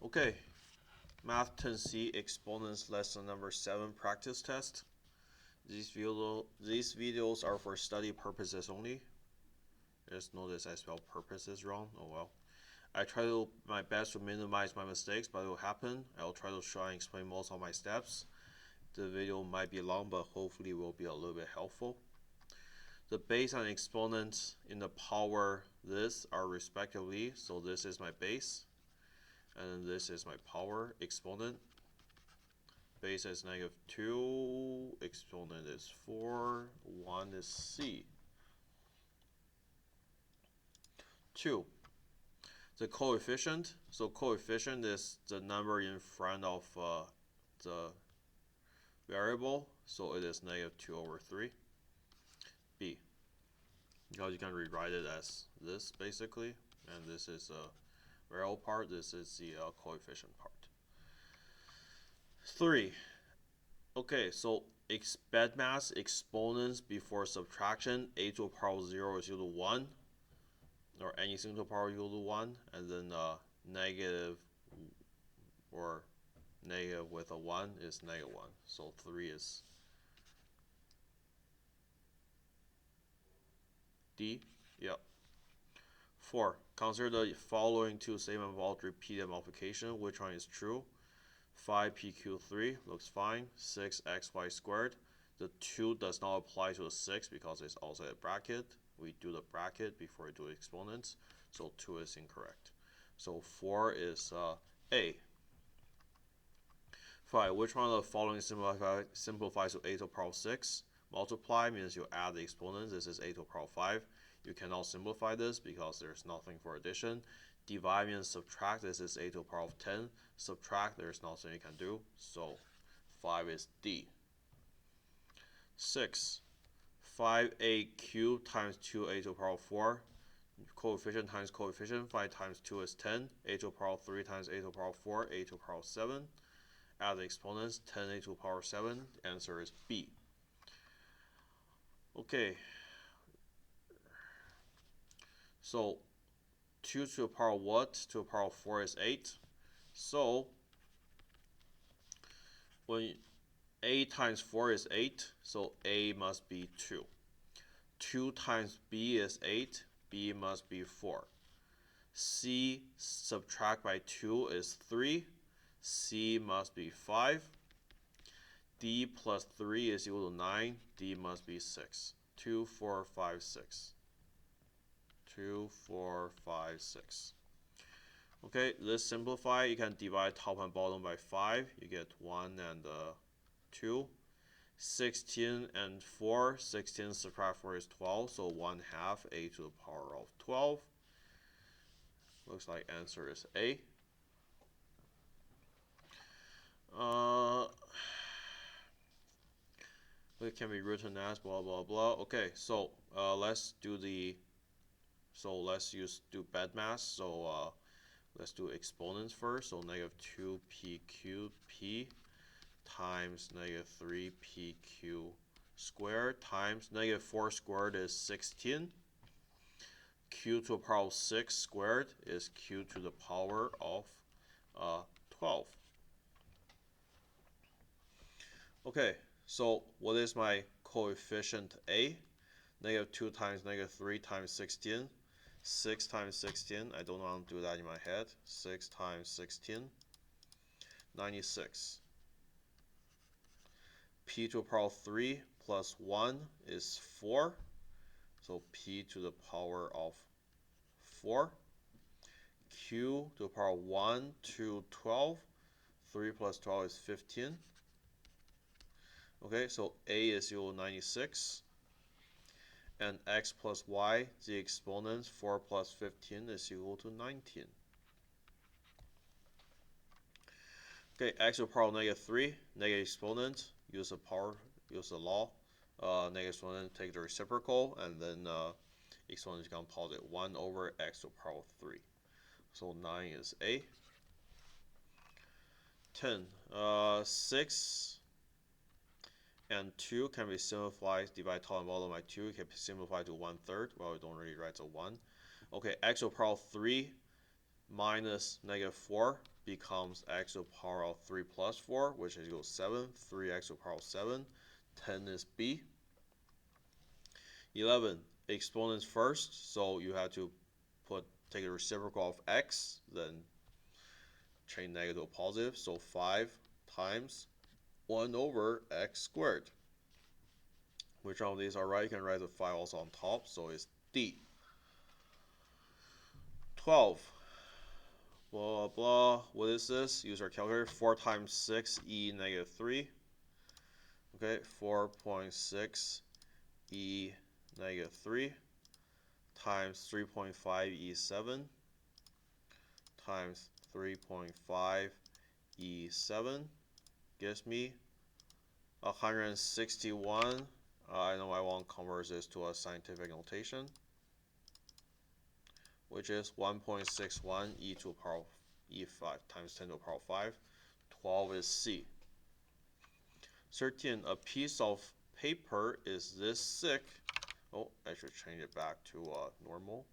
Okay, Math 10C Exponents lesson number 7 practice test. These videos are for study purposes only. Just notice I spelled purposes wrong. Oh well. I try to my best to minimize my mistakes, but it will happen. I will try to show and explain most of my steps. The video might be long, but hopefully will be a little bit helpful. The base and exponents in the power this are respectively. So this is my base, and this is my power exponent. Base is -2, exponent is 4, 1 is C. 2. The coefficient. So coefficient is the number in front of the variable. So it is -2/3. B. Because you can rewrite it as this basically. And this is the variable part. This is the coefficient part. 3. Okay, so BEDMAS exponents before subtraction, a to the power of 0 is equal to 1, or anything to the power equal to 1, and then negative or negative with a 1 is -1. So 3 is D. Yep. 4. Consider the following two statements involved repeated multiplication. Which one is true? 5pq3 looks fine. 6xy squared. The 2 does not apply to the 6 because it's also a bracket. We do the bracket before we do exponents. So 2 is incorrect. So 4 is A. 5. Which one of the following simplifies to a to the power of 6? Multiply means you add the exponents. This is a to the power of 5. You cannot simplify this because there's nothing for addition. Divide means subtract. This is a to the power of 10. Subtract, there's nothing you can do. So 5 is D. 6. 5a cubed times 2a to the power of 4. Coefficient times coefficient. 5 times 2 is 10. A to the power of 3 times a to the power of 4. A to the power of 7. Add the exponents. 10a to the power of 7. Answer is B. Okay. So 2 to the power of what? To the power of 4 is 8. So when a times 4 is 8, so a must be 2. 2 times b is 8, b must be 4. C subtract by 2 is 3, c must be 5. D plus 3 is equal to 9, D must be 6. 2, 4, 5, 6. 2, 4, 5, 6. Okay, let's simplify. You can divide top and bottom by 5. You get 1 and 2. 16 and 4. 16 subtract 4 is 12, so 1/2 a to the power of 12. Looks like answer is A. It can be written as blah blah blah. Okay, so let's do BEDMAS. So let's do exponents first. So -2p cubed p times -3pq squared times -4 squared is 16. Q to the power of 6 squared is q to the power of 12. Okay, so what is my coefficient A? -2 times -3 times 16. 6 times 16, I don't want to do that in my head. 6 times 16, 96. P to the power of 3 plus 1 is 4. So p to the power of 4. Q to the power of 1 to 12. 3 plus 12 is 15. Okay, so A is equal to 96. And x plus y, the exponent, 4 plus 15 is equal to 19. Okay, x to the power of -3, negative exponent, use the law. Negative exponent, take the reciprocal, and then exponent become positive. 1 over x to the power of 3. So 9 is A. 10. 6 and 2 can be simplified. Divide top and bottom by 2. It can be simplified to 1/3. Well, we don't really write a 1. Okay, x to the power of 3. minus negative 4 becomes x to the power of 3 plus 4, which is equal to 7. 3x to the power of 7. 10 is B. 11, exponents first, so you have to take the reciprocal of x, then change negative to a positive, so 5 times 1 over x squared. Which one of these are right? You can write the 5 also on top, so it's D. 12. Blah, blah. What is this? Use our calculator. 4 times 6 e negative 3. Okay, 4.6 e negative 3 times 3.5 e 7 times 3.5 e 7 gives me 161. I know I want to convert this to a scientific notation, which is 1.61 e to the power of e5 times 10 to the power of 5. 12 is C. 13, a piece of paper is this thick. Oh, I should change it back to normal.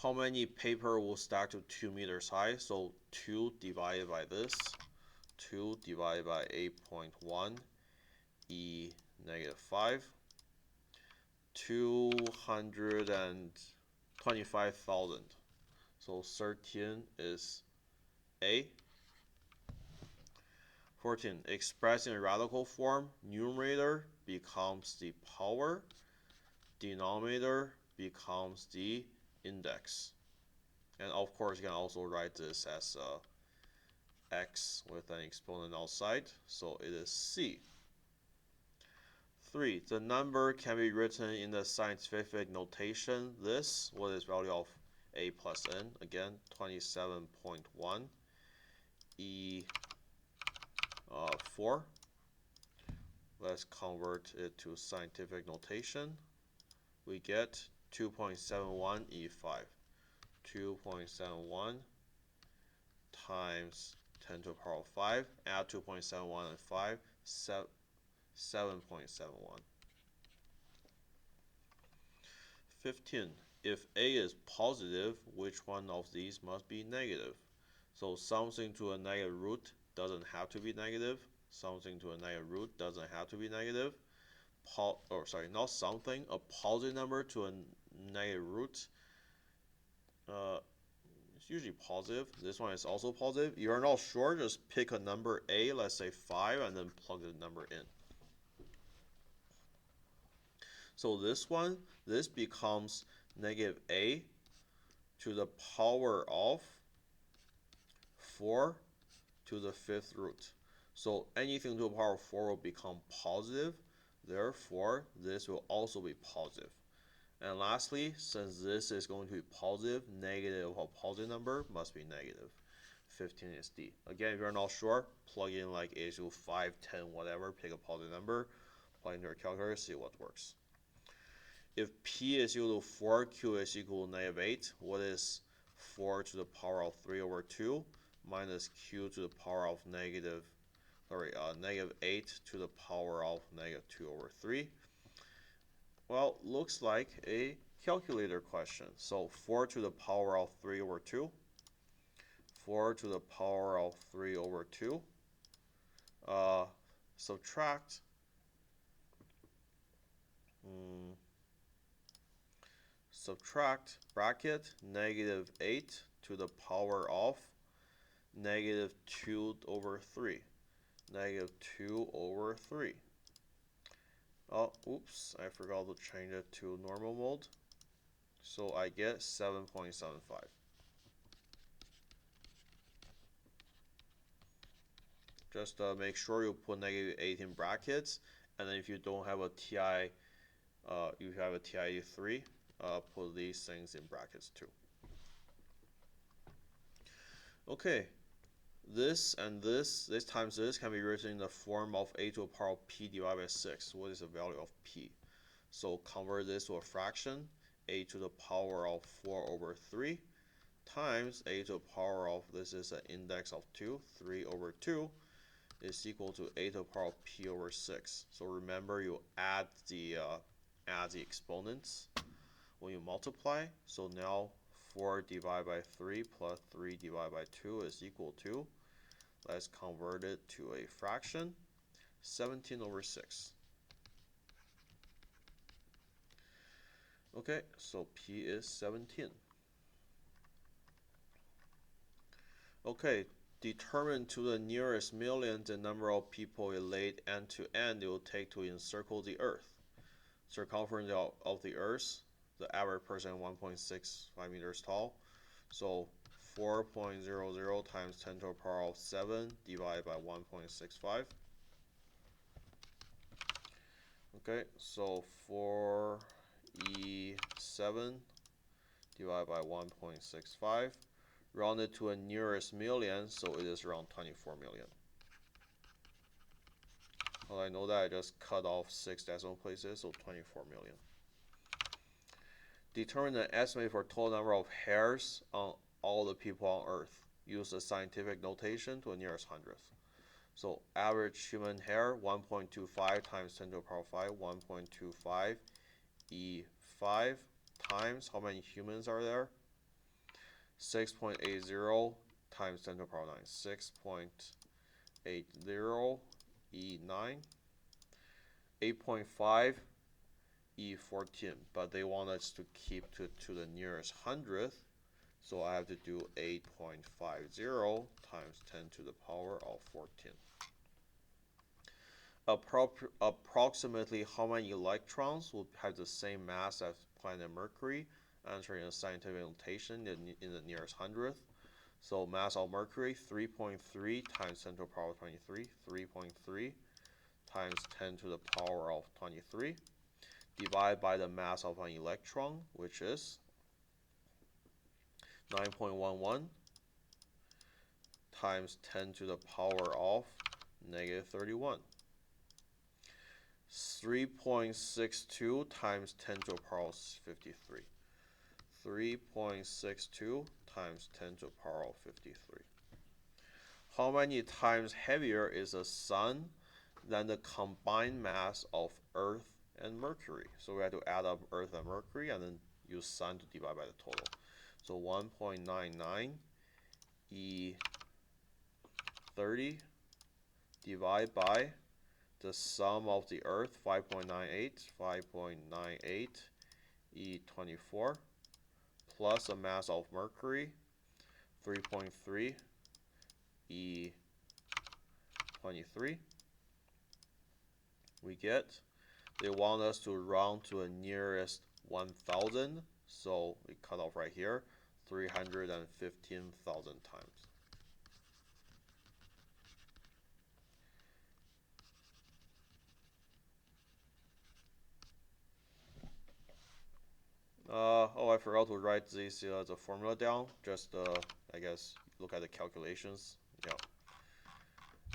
How many paper will stack to 2 meters high? So 2 divided by this. 2 divided by 8.1 e negative 5. 225,000. So 13 is A. 14. Expressed in a radical form, numerator becomes the power, denominator becomes the index. And of course, you can also write this as x with an exponent outside, so it is C. 3. The number can be written in the scientific notation. This, what is value of A plus N? Again, 27.1 E 4. Let's convert it to scientific notation. We get 2.71 E5. 2.71 times 10 to the power of 5. Add 2.71 and 5. 7.71. 15. If A is positive, which one of these must be negative? So something to a negative root doesn't have to be negative. Something to a negative root doesn't have to be negative. Not something. A positive number to a negative root. It's usually positive. This one is also positive. You're not sure, just pick a number A, let's say 5, and then plug the number in. So this becomes negative A to the power of 4 to the 5th root. So anything to the power of 4 will become positive. Therefore, this will also be positive. And lastly, since this is going to be positive, negative of a positive number must be negative. 15 is D. Again, if you're not sure, plug in like A to 5, 10, whatever, pick a positive number, plug into your calculator, see what works. If P is equal to 4, Q is equal to negative 8, what is 4 to the power of 3 over 2 minus Q to the power of negative 8 to the power of negative 2 over 3? Well, looks like a calculator question. So 4 to the power of 3 over 2. 4 to the power of 3 over 2. Subtract. Subtract bracket negative 8 to the power of negative 2 over 3. Negative 2 over 3. Oh, oops, I forgot to change it to normal mode. So I get 7.75. Just make sure you put negative 8 in brackets, and then if you don't have a TI, you have a TI 3, put these things in brackets too. Okay, this and this times this can be written in the form of a to the power of p divided by 6. What is the value of p? So convert this to a fraction, a to the power of 4 over 3 times a to the power of, this is an index of 2, 3 over 2 is equal to a to the power of p over 6. So remember, you add the exponents. when you multiply. So now 4 divided by 3 plus 3 divided by 2 is equal to, let's convert it to a fraction, 17 over 6. Okay, so P is 17. Okay, determine to the nearest million the number of people it laid end to end it will take to encircle the Earth. Circumference of the Earth, the average person 1.65 meters tall. So 4.00 times 10 to the power of 7 divided by 1.65. Okay, so 4e7 divided by 1.65. Rounded to a nearest million, so it is around 24 million. Well, I know that I just cut off 6 decimal places, so 24 million. Determine the estimate for total number of hairs on all the people on Earth. Use the scientific notation to the nearest hundredth. So average human hair, 1.25 times 10 to the power of 5, 1.25 E5 times, how many humans are there? 6.80 times 10 to the power of 9, 6.80 E9, 8.5 E14, but they want us to keep to the nearest hundredth, so I have to do 8.50 times 10 to the power of 14. Approximately how many electrons will have the same mass as planet Mercury? Answering a scientific notation in the nearest hundredth. So mass of Mercury, 3.3 times 10 to the power of 23, 3.3 times 10 to the power of 23, divided by the mass of an electron, which is 9.11 times 10 to the power of negative 31. 3.62 times 10 to the power of 53. 3.62 times 10 to the power of 53. How many times heavier is the Sun than the combined mass of Earth and Mercury? So we have to add up Earth and Mercury and then use Sun to divide by the total. So 1.99 E30 divided by the sum of the Earth, 5.98, 5.98 E24, plus the mass of Mercury, 3.3 E23. We get, they want us to round to the nearest 1,000, so we cut off right here, 315,000 times. I forgot to write this the formula down. Just I guess look at the calculations. Yeah.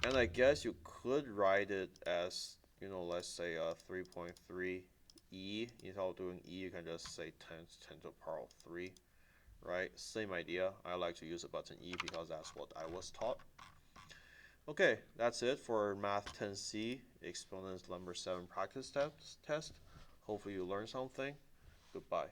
And I guess you could write it as, let's say 3.3 E. Instead of doing E, you can just say 10 to the power of 3, right? Same idea. I like to use the button E because that's what I was taught. Okay, that's it for Math 10C Exponents number 7 practice test. Hopefully you learned something. Goodbye.